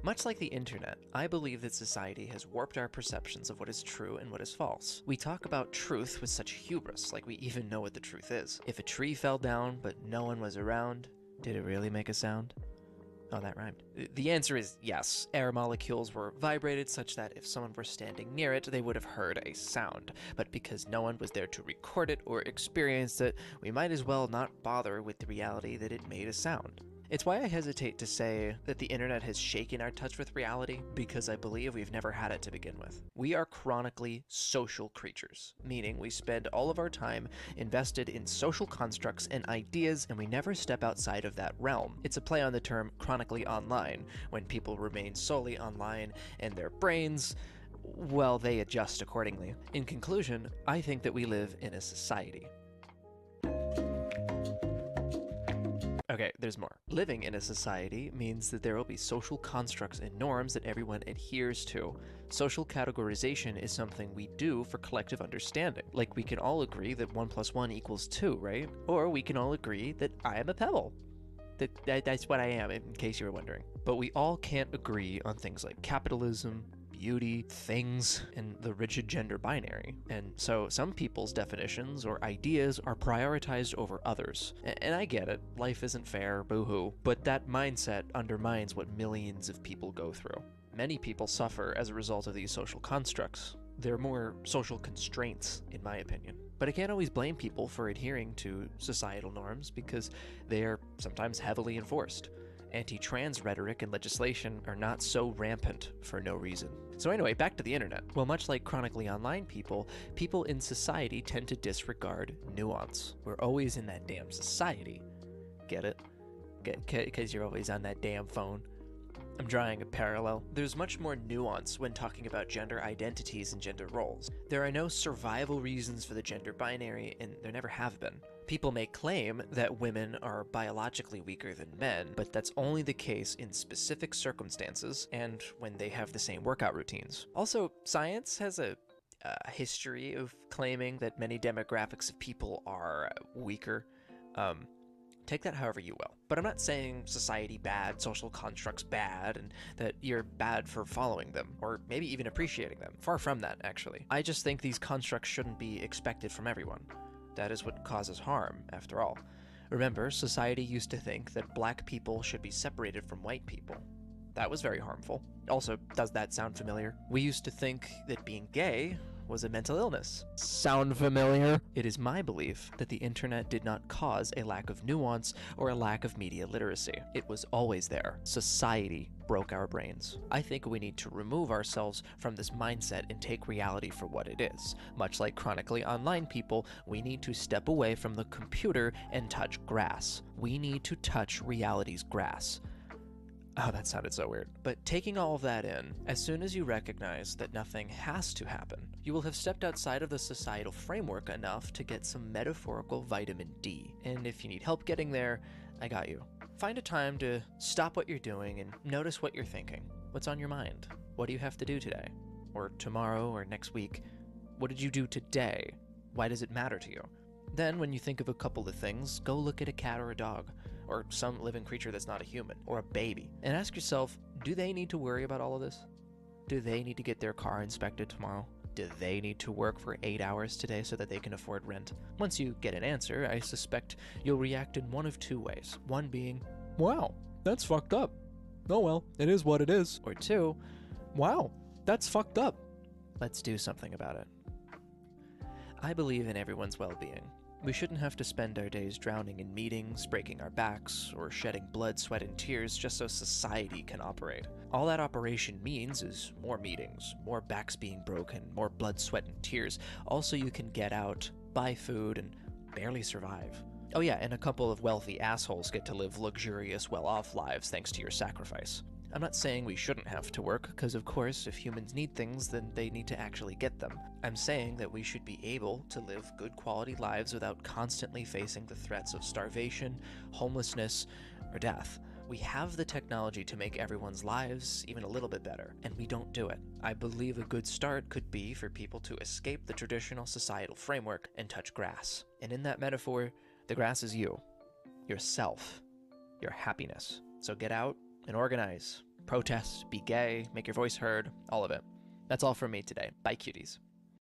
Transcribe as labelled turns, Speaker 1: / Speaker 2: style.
Speaker 1: Much like the internet, I believe that society has warped our perceptions of what is true and what is false. We talk about truth with such hubris, like we even know what the truth is. If a tree fell down but no one was around, did it really make a sound? Oh, that rhymed. The answer is yes. Air molecules were vibrated such that if someone were standing near it, they would have heard a sound. But because no one was there to record it or experience it, we might as well not bother with the reality that it made a sound. It's why I hesitate to say that the internet has shaken our touch with reality, because I believe we've never had it to begin with. We are chronically social creatures, meaning we spend all of our time invested in social constructs and ideas, and we never step outside of that realm. It's a play on the term chronically online, when people remain solely online and their brains, well, they adjust accordingly. In conclusion, I think that we live in a society. Okay, there's more. Living in a society means that there will be social constructs and norms that everyone adheres to. Social categorization is something we do for collective understanding. Like, we can all agree that 1 + 1 = 2, right? Or we can all agree that I am a pebble. That's what I am, in case you were wondering. But we all can't agree on things like capitalism, beauty, things, and the rigid gender binary. And so some people's definitions or ideas are prioritized over others. And I get it, life isn't fair, boo-hoo, but that mindset undermines what millions of people go through. Many people suffer as a result of these social constructs. They're more social constraints, in my opinion. But I can't always blame people for adhering to societal norms because they are sometimes heavily enforced. Anti-trans rhetoric and legislation are not so rampant for no reason. So anyway, back to the internet. Well, much like chronically online people, people in society tend to disregard nuance. We're always in that damn society. Get it? Because you're always on that damn phone. I'm drawing a parallel. There's much more nuance when talking about gender identities and gender roles. There are no survival reasons for the gender binary, and there never have been. People may claim that women are biologically weaker than men, but that's only the case in specific circumstances and when they have the same workout routines. Also, science has a history of claiming that many demographics of people are weaker. Take that however you will. But I'm not saying society bad, social constructs bad, and that you're bad for following them, or maybe even appreciating them. Far from that, actually. I just think these constructs shouldn't be expected from everyone. That is what causes harm, after all. Remember, society used to think that black people should be separated from white people. That was very harmful. Also, does that sound familiar? We used to think that being gay was a mental illness. Sound familiar? It is my belief that the internet did not cause a lack of nuance or a lack of media literacy. It was always there. Society broke our brains. I think we need to remove ourselves from this mindset and take reality for what it is. Much like chronically online people, we need to step away from the computer and touch grass. We need to touch reality's grass. Oh, that sounded so weird. But taking all of that in, as soon as you recognize that nothing has to happen, you will have stepped outside of the societal framework enough to get some metaphorical vitamin D. And if you need help getting there, I got you. Find a time to stop what you're doing and notice what you're thinking. What's on your mind? What do you have to do today? Or tomorrow or next week? What did you do today? Why does it matter to you? Then, when you think of a couple of things, go look at a cat or a dog, or some living creature that's not a human, or a baby, and ask yourself, do they need to worry about all of this? Do they need to get their car inspected tomorrow? Do they need to work for 8 hours today so that they can afford rent? Once you get an answer, I suspect you'll react in one of two ways. One being, wow, that's fucked up. Oh well, it is what it is. Or two, wow, that's fucked up. Let's do something about it. I believe in everyone's well-being. We shouldn't have to spend our days drowning in meetings, breaking our backs, or shedding blood, sweat, and tears just so society can operate. All that operation means is more meetings, more backs being broken, more blood, sweat, and tears. Also, you can get out, buy food, and barely survive. Oh yeah, and a couple of wealthy assholes get to live luxurious, well-off lives thanks to your sacrifice. I'm not saying we shouldn't have to work, because of course, if humans need things, then they need to actually get them. I'm saying that we should be able to live good quality lives without constantly facing the threats of starvation, homelessness, or death. We have the technology to make everyone's lives even a little bit better, and we don't do it. I believe a good start could be for people to escape the traditional societal framework and touch grass. And in that metaphor, the grass is you, yourself, your happiness. So get out and organize. Protest, be gay, make your voice heard, all of it. That's all from me today. Bye, cuties.